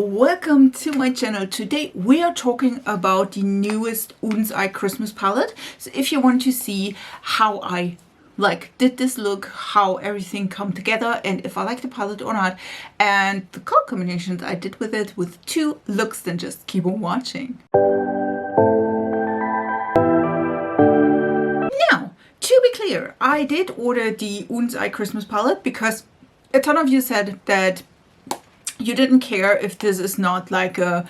Welcome to my channel. Today we are talking about the newest Odens Eye Christmas palette. So if you want to see how I did this look, how everything come together, and if I like the palette or not, and the color combinations I did with it with two looks, then just keep on watching. Now, to be clear, I did order the Odens Eye Christmas palette because a ton of you said that you didn't care if this is not like a,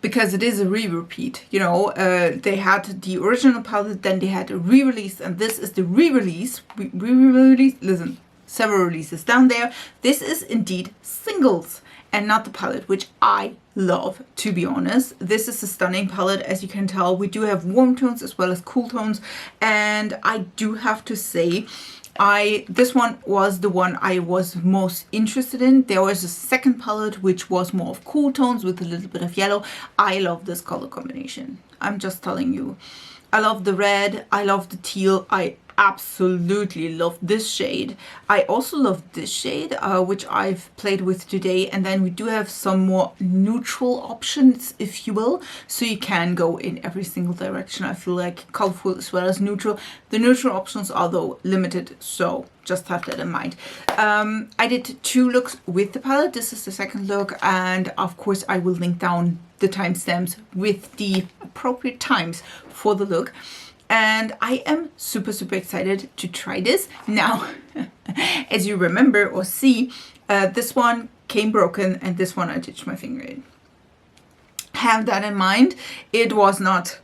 because it is a re-repeat, you know, they had the original palette, then they had a re-release, and this is the re-release, listen, several releases down there. This is indeed singles and not the palette, which I love, to be honest. This is a stunning palette, as you can tell. We do have warm tones as well as cool tones, and I do have to say, this one was the one I was most interested in. There was a second palette which was more of cool tones with a little bit of yellow. I love this color combination. I'm just telling you. I love the red. I love the teal. I absolutely love this shade. I also love this shade, which I've played with today. And then we do have some more neutral options, if you will. So you can go in every single direction. I feel like colorful as well as neutral. The neutral options are though limited, so just have that in mind. I did two looks with the palette. This is the second look, and of course I will link down the timestamps with the appropriate times for the look. And I am super excited to try this. Now, as you remember or see, this one came broken and this one I ditched my finger in. Have that in mind. It was not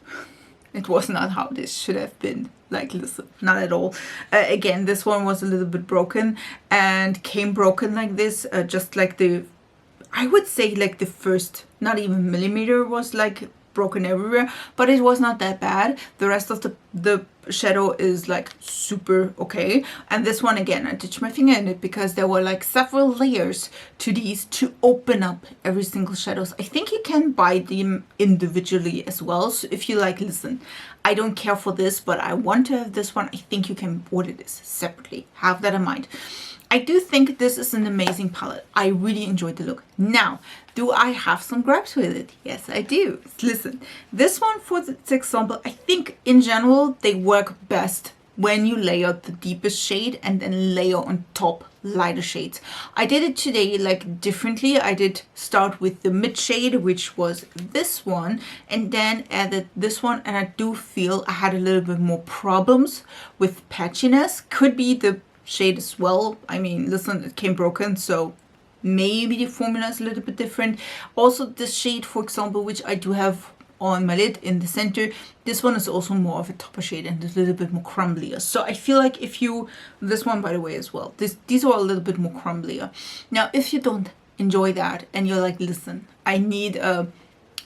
how this should have been. Like, listen, not at all. Again, this one was a little bit broken and came broken like this, just like I would say like the first, not even millimeter was like broken everywhere, but it was not that bad. The rest of the shadow is like super okay. And this one, again, I ditched my finger in it because there were like several layers to these to open up every single shadows. I think you can buy them individually as well. So if you like, listen, I don't care for this, but I want to have this one, I think you can order this separately. Have that in mind. I do think this is an amazing palette. I really enjoyed the look. Now, do I have some gripes with it? Yes, I do. Listen, this one, for example, I think in general, they work best when you layer the deepest shade and then layer on top lighter shades. I did it today like differently. I did start with the mid shade, which was this one, and then added this one. And I do feel I had a little bit more problems with patchiness. Could be the shade as well. I mean, listen, it came broken, so maybe the formula is a little bit different. Also, this shade, for example, which I do have on my lid in the center, this one is also more of a topper shade and a little bit more crumblier. So I feel like if you, this one by the way as well, these are a little bit more crumblier. Now, if you don't enjoy that and you're like, listen, I need a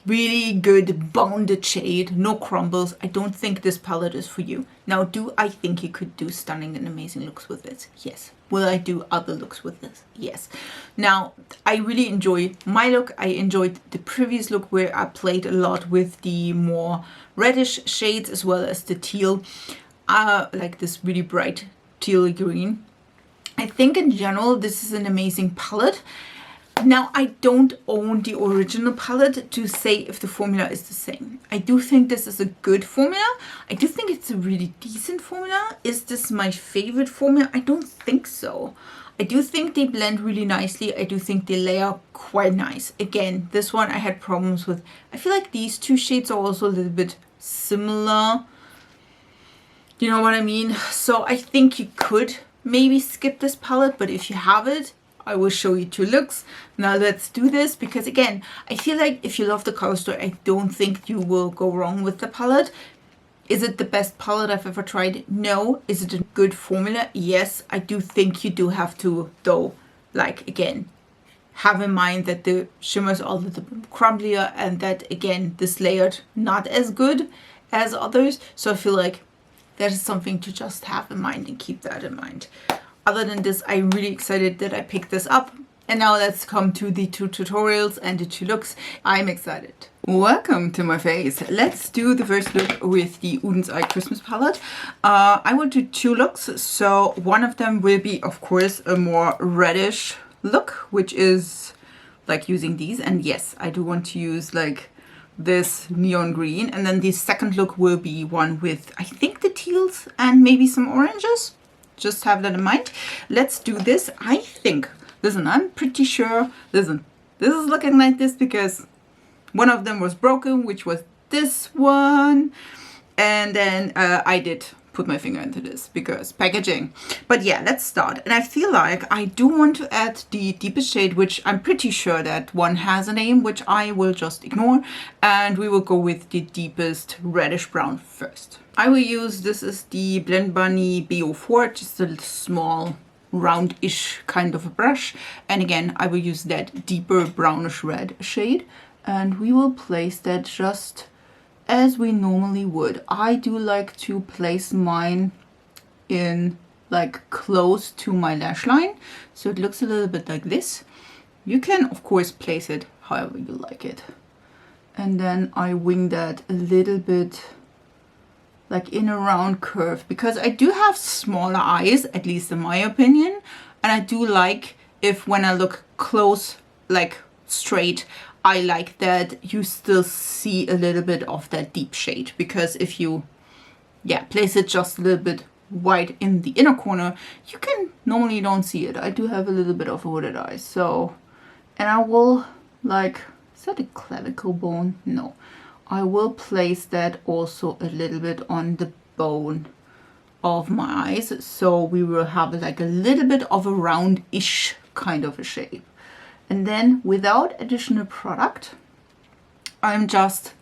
really good bounded shade, no crumbles, I don't think this palette is for you. Now, do I think you could do stunning and amazing looks with it? Yes. Will I do other looks with this? Yes. Now, I really enjoy my look. I enjoyed the previous look where I played a lot with the more reddish shades as well as the teal, like this really bright teal green. I think in general, this is an amazing palette. Now, I don't own the original palette to say if the formula is the same. I do think this is a good formula. I do think it's a really decent formula. Is this my favorite formula? I don't think so. I do think they blend really nicely. I do think they layer quite nice. Again, this one I had problems with. I feel like these two shades are also a little bit similar. You know what I mean? So I think you could maybe skip this palette, but if you have it, I will show you two looks. Now let's do this, because again, I feel like if you love the color story, I don't think you will go wrong with the palette. Is it the best palette I've ever tried? No. Is it a good formula? Yes. I do think you do have to, though, like, again, have in mind that the shimmers are a little bit crumblier and that, again, this layered not as good as others. So I feel like that is something to just have in mind and keep that in mind. Other than this, I'm really excited that I picked this up. And now let's come to the two tutorials and the two looks. I'm excited. Welcome to my face. Let's do the first look with the Odens Eye Christmas palette. I will do two looks. So one of them will be, of course, a more reddish look, which is like using these. And yes, I do want to use like this neon green, and then the second look will be one with, I think, the teals and maybe some oranges. Just have that in mind. Let's do this. I think, listen, I'm pretty sure, listen, this is looking like this because one of them was broken, which was this one, and then I did put my finger into this because packaging. But yeah, let's start. And I feel like I do want to add the deepest shade, which I'm pretty sure that one has a name, which I will just ignore, and we will go with the deepest reddish brown first. I will use, this is the Blend Bunny BO4, just a small roundish kind of a brush, and again I will use that deeper brownish red shade, and we will place that just as we normally would. I do like to place mine in like close to my lash line, so it looks a little bit like this. You can of course place it however you like it, and then I wing that a little bit like in a round curve, because I do have smaller eyes, at least in my opinion, and I do like if when I look close, like straight, I like that you still see a little bit of that deep shade, because if you place it just a little bit wide in the inner corner, you can normally don't see it. I do have a little bit of a hooded eye, so, and I will like, is that a clavicle bone? No, I will place that also a little bit on the bone of my eyes, so we will have like a little bit of a roundish kind of a shape. And then without additional product, I'm just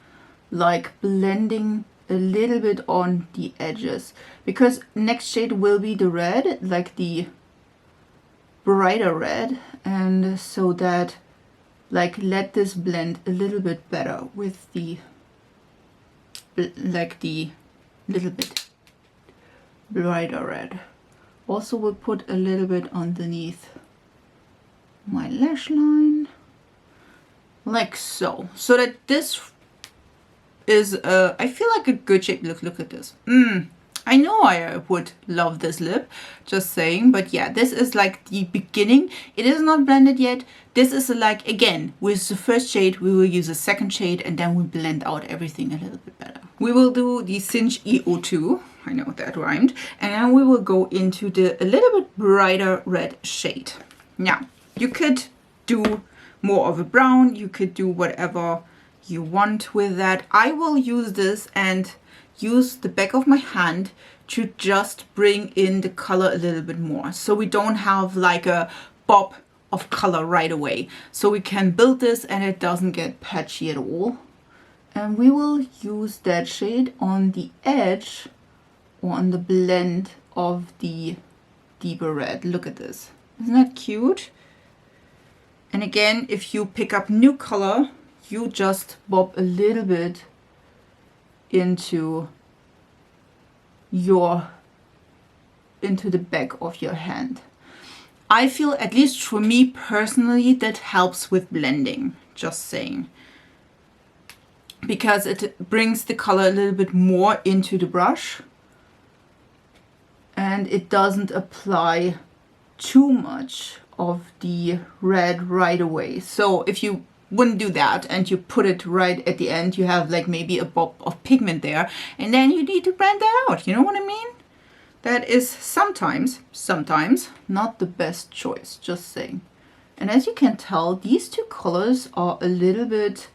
like blending a little bit on the edges, because next shade will be the red, like the brighter red, and so that like let this blend a little bit better with the like the little bit brighter red. Also we'll put a little bit underneath my lash line, like so, so that this is I feel like a good shape. Look at this. I know I would love this lip, just saying, but yeah, this is like the beginning. It is not blended yet. This is like, again, with the first shade we will use a second shade, and then we blend out everything a little bit better. We will do the Cinch EO2, I know that rhymed, and then we will go into the a little bit brighter red shade. Now you could do more of a brown, you could do whatever you want with that. I will use this and use the back of my hand to just bring in the color a little bit more, so we don't have like a bob of color right away, so we can build this and it doesn't get patchy at all. And we will use that shade on the edge or on the blend of the deeper red. Look at this, isn't that cute? And again, if you pick up new color, you just bob a little bit into the back of your hand. I feel, at least for me personally, that helps with blending, just saying, because it brings the color a little bit more into the brush and it doesn't apply too much of the red right away. So if you wouldn't do that and you put it right at the end, you have like maybe a bob of pigment there, and then you need to blend that out. You know what I mean? That is sometimes not the best choice, just saying. And as you can tell, these two colors are a little bit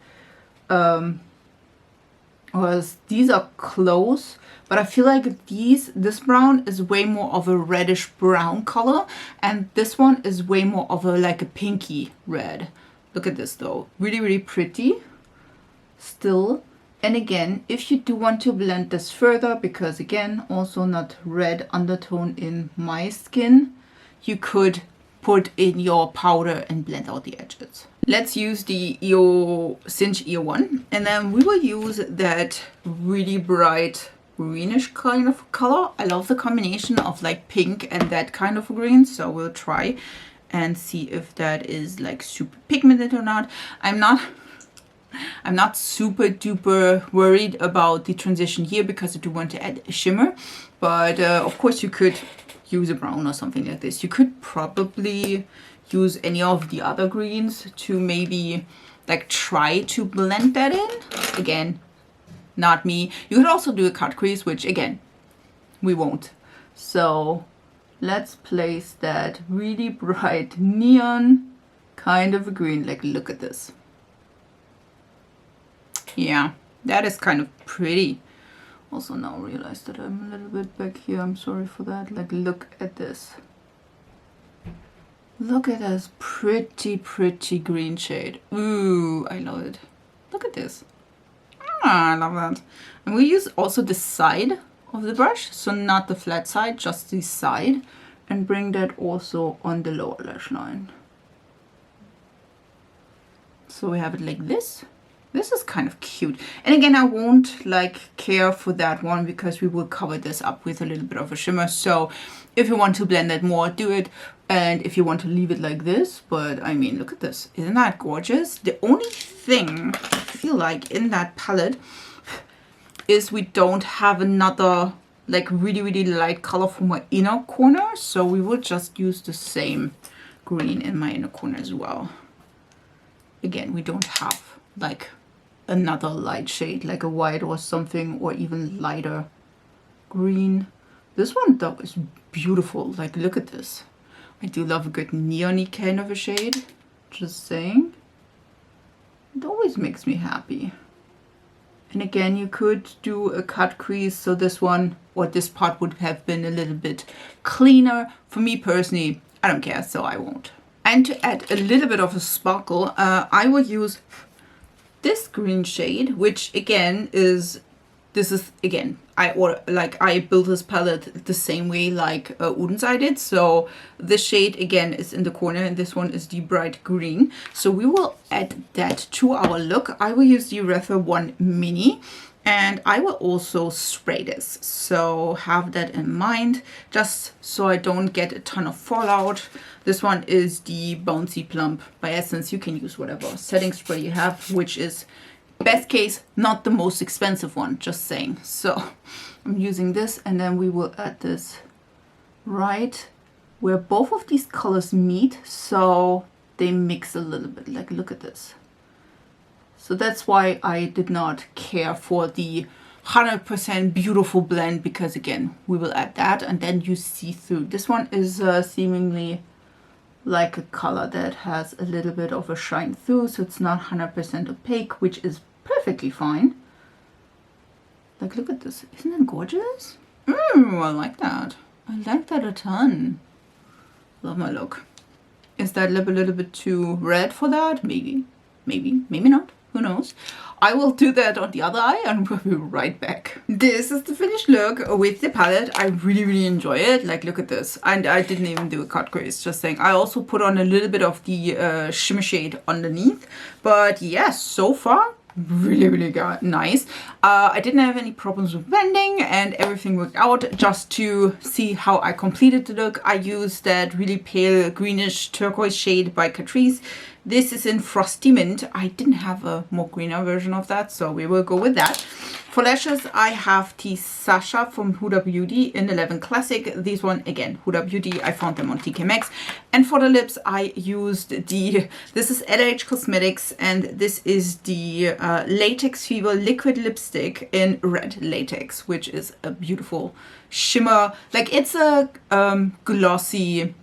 these are close, but I feel like this brown is way more of a reddish brown color, and this one is way more of a like a pinky red. Look at this though, really pretty still. And again, if you do want to blend this further, because again, also not red undertone in my skin, you could put in your powder and blend out the edges. Let's use the Cinch EO1, and then we will use that really bright greenish kind of color. I love the combination of like pink and that kind of green, so we'll try and see if that is like super pigmented or not. I'm not super duper worried about the transition here because I do want to add a shimmer, but of course you could use a brown or something like this. You could probably use any of the other greens to maybe like try to blend that in. Again, not me. You could also do a cut crease, which again, we won't. So let's place that really bright neon kind of a green. Like, look at this. Yeah, that is kind of pretty. Also now realize that I'm a little bit back here. I'm sorry for that. Like, look at this. Look at this pretty, pretty green shade. Ooh, I love it. Look at this. Ah, I love that. And we use also the side of the brush, so not the flat side, just the side, and bring that also on the lower lash line. So we have it like this. This is kind of cute. And again, I won't like care for that one because we will cover this up with a little bit of a shimmer. So if you want to blend it more, do it. And if you want to leave it like this, but I mean, look at this. Isn't that gorgeous? The only thing I feel like in that palette is we don't have another like really, really light color for my inner corner. So we will just use the same green in my inner corner as well. Again, we don't have like another light shade like a white or something, or even lighter green. This one though is beautiful. Like, look at this. I do love a good neon-y kind of a shade. Just saying. It always makes me happy. And again, you could do a cut crease, so this one or this part would have been a little bit cleaner. For me personally, I don't care, so I won't. And to add a little bit of a sparkle, I will use this green shade, which again is, this is again, I built this palette the same way like Odens I did. So this shade again is in the corner, and this one is the bright green. So we will add that to our look. I will use the Rether 1 Mini, and I will also spray this. So have that in mind, just so I don't get a ton of fallout. This one is the Bouncy Plump by Essence. You can use whatever setting spray you have, which is best case, not the most expensive one, just saying. So I'm using this, and then we will add this right where both of these colors meet, so they mix a little bit. Like, look at this. So that's why I did not care for the 100% beautiful blend, because again, we will add that and then you see through. This one is seemingly like a color that has a little bit of a shine through, so it's not 100% opaque, which is perfectly fine. Like, look at this. Isn't that gorgeous? I like that. I like that a ton. Love my look. Is that lip a little bit too red for that? Maybe. Maybe. Maybe not. Who knows? I will do that on the other eye and we'll be right back. This is the finished look with the palette. I really, really enjoy it. Like, look at this. And I didn't even do a cut crease, just saying. I also put on a little bit of the shimmer shade underneath. But yes, so far, really, really nice. I didn't have any problems with blending and everything worked out. Just to see how I completed the look, I used that really pale greenish turquoise shade by Catrice. This is in Frosty Mint. I didn't have a more greener version of that, so we will go with that. For lashes, I have the Sasha from Huda Beauty in 11 Classic. These one, again, Huda Beauty. I found them on TK Maxx. And for the lips, I used this is LH Cosmetics, and this is the Latex Fever Liquid Lipstick in Red Latex, which is a beautiful shimmer. Like, it's a glossy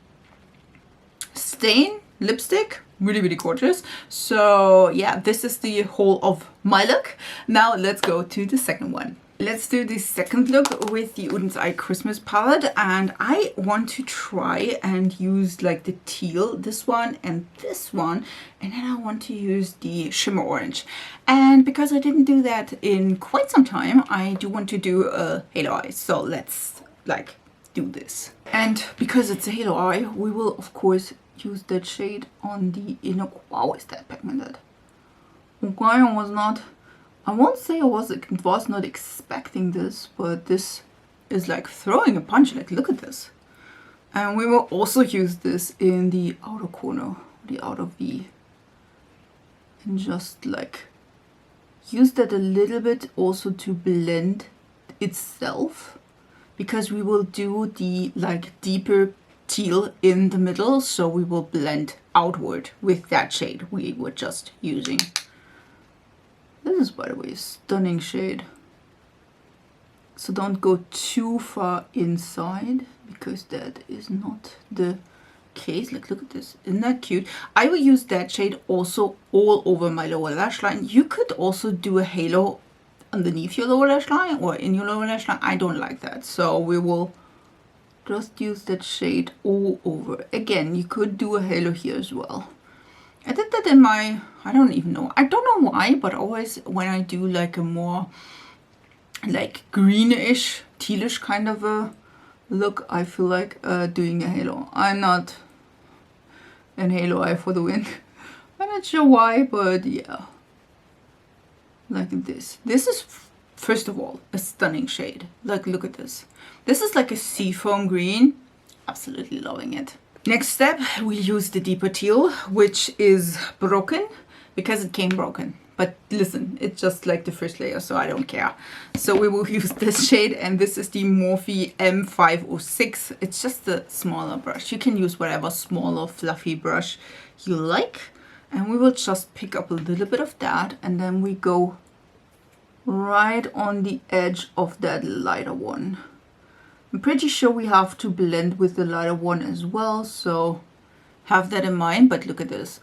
stain lipstick. Really, really gorgeous. So yeah, this is the whole of my look. Now let's go to the second one. Let's do the second look with the Odens Eye Christmas palette, and I want to try and use like the teal, this one and this one, and then I want to use the shimmer orange. And because I didn't do that in quite some time, I do want to do a halo eye. So let's like do this. And because it's a halo eye, we will of course use that shade on the inner. Wow, is that pigmented? Okay, I won't say I was not expecting this, but this is like throwing a punch. Like, look at this. And we will also use this in the outer corner, the outer V, and just like use that a little bit also to blend itself, because we will do the like deeper teal in the middle, so we will blend outward with that shade we were just using. This is, by the way, a stunning shade. So don't go too far inside, because that is not the case. Like, look at this. Isn't that cute? I will use that shade also all over my lower lash line. You could also do a halo underneath your lower lash line or in your lower lash line. I don't like that. So we will just use that shade all over. Again, you could do a halo here as well. I did that in my, I don't even know. I don't know why, but always when I do like a more like greenish, tealish kind of a look, I feel like doing a halo. I'm not an halo eye for the win. I'm not sure why, but yeah. Like this. This is, first of all, a stunning shade. Like, look at this. This is like a seafoam green. Absolutely loving it. Next step, we use the deeper teal, which is broken because it came broken. But listen, it's just like the first layer, so I don't care. So we will use this shade, and this is the Morphe M506. It's just a smaller brush. You can use whatever smaller fluffy brush you like. And we will just pick up a little bit of that, and then we go right on the edge of that lighter one. I'm pretty sure we have to blend with the lighter one as well, so have that in mind. But look at this.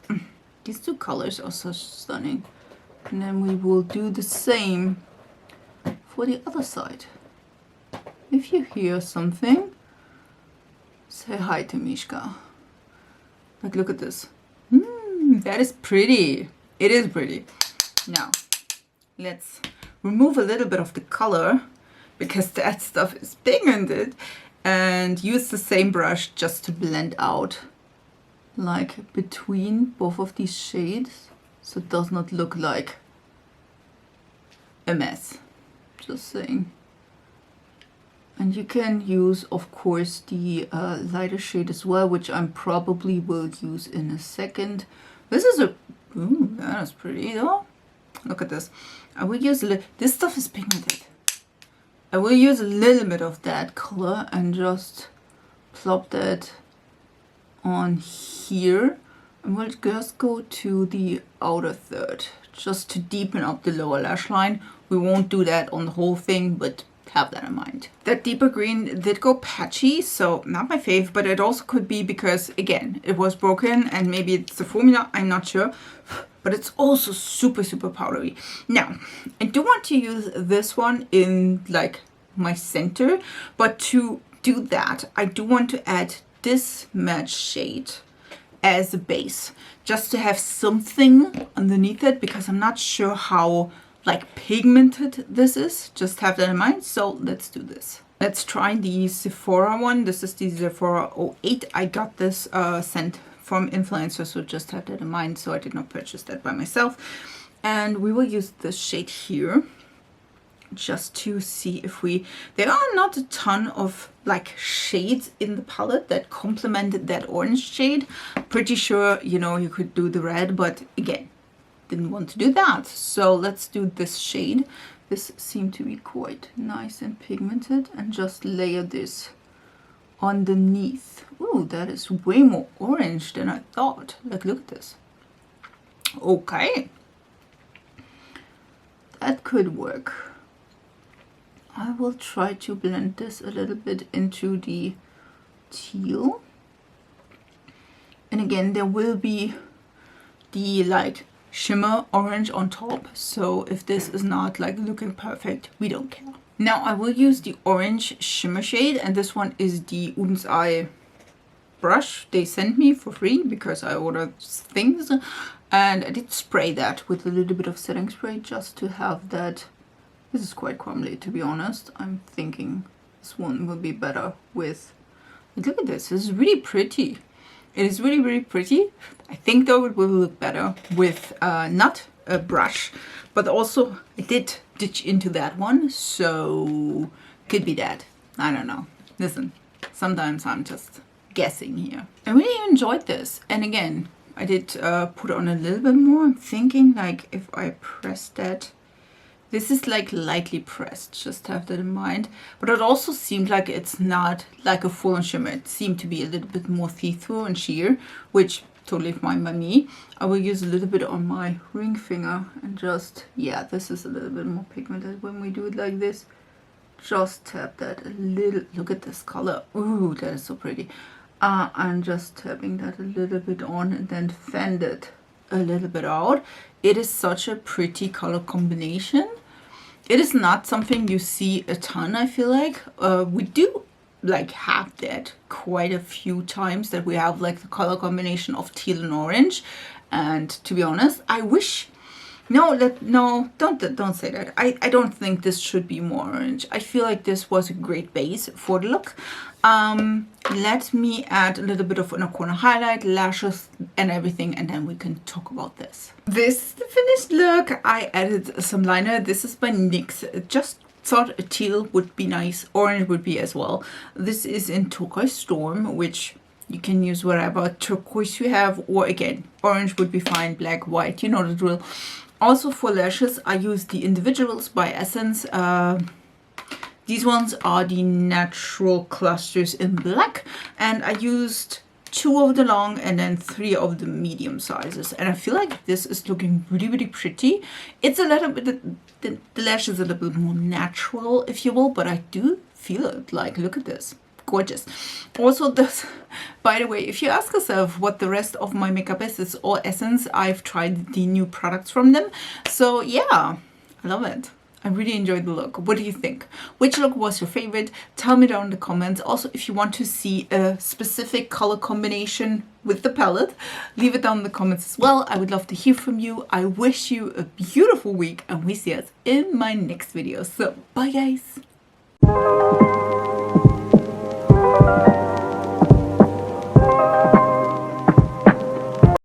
These two colors are so stunning. And then we will do the same for the other side. If you hear something, say hi to Mishka. Like, look at this. That is pretty. It is pretty. Now, let's remove a little bit of the color, because that stuff is pigmented, and use the same brush just to blend out like between both of these shades, so it does not look like a mess. Just saying. And you can use, of course, the lighter shade as well, which I probably will use in a second. This is a, ooh, that is pretty though. Look at this. I will use this stuff is pigmented. I will use a little bit of that color and just plop that on here. And we'll just go to the outer third, just to deepen up the lower lash line. We won't do that on the whole thing, but have that in mind. That deeper green did go patchy, so not my fave, but it also could be because, again, it was broken and maybe it's the formula, I'm not sure. But it's also super, super powdery. Now, I do want to use this one in like my center, but to do that, I do want to add this matte shade as a base, just to have something underneath it, because I'm not sure how like pigmented this is. Just have that in mind. So let's do this. Let's try the Sephora one. This is the Sephora 08. I got this sent from influencers, so just have that in mind. So I did not purchase that by myself. And we will use this shade here just to see if we, there are not a ton of like shades in the palette that complemented that orange shade. Pretty sure, you know, you could do the red, but again, didn't want to do that. So let's do this shade. This seemed to be quite nice and pigmented, and just layer this underneath. Ooh, that is way more orange than I thought. Like, look at this. Okay, that could work. I will try to blend this a little bit into the teal. And again, there will be the like shimmer orange on top, so if this is not like looking perfect, we don't care. Now I will use the orange shimmer shade, and this one is the Odens eye brush they sent me for free because I ordered things, and I did spray that with a little bit of setting spray just to have that. This is quite crumbly, to be honest. I'm thinking this one will be better with, look at this, this is really pretty. It is really, really pretty. I think though it will look better with not a brush, but also I did ditch into that one, so could be that. I don't know. Listen, sometimes I'm just guessing here. I really enjoyed this, and again, I did put on a little bit more. I'm thinking like if I press that This is like lightly pressed, just have that in mind. But it also seemed like it's not like a full on shimmer. It seemed to be a little bit more see-through and sheer, which totally fine by me. I will use a little bit on my ring finger and just, yeah, this is a little bit more pigmented when we do it like this. Just tap that a little, look at this color. Ooh, that is so pretty. I'm just tapping that a little bit on and then fan it a little bit out. It is such a pretty color combination. It is not something you see a ton, I feel like. We do like have that quite a few times, that we have like the color combination of teal and orange. And to be honest, I wish, no, don't say that. I don't think this should be more orange. I feel like this was a great base for the look. Let me add a little bit of inner corner highlight, lashes and everything, and then we can talk about this. This is the finished look. I added some liner. This is by NYX. Just thought a teal would be nice. Orange would be as well. This is in Turquoise Storm, which you can use whatever turquoise you have, or again, orange would be fine, black, white, you know the drill. Also for lashes, I use the Individuals by Essence. These ones are the natural clusters in black, and I used 2 of the long and then 3 of the medium sizes, and I feel like this is looking really, really pretty. It's a little bit, the lash is a little bit more natural, if you will, but I do feel it. Like, look at this. Gorgeous. Also, this, by the way, if you ask yourself what the rest of my makeup is, it's all Essence. I've tried the new products from them, so yeah, I love it. I really enjoyed the look. What do you think? Which look was your favorite? Tell me down in the comments. Also, if you want to see a specific color combination with the palette, leave it down in the comments as well. I would love to hear from you. I wish you a beautiful week, and we see us in my next video. So, bye guys!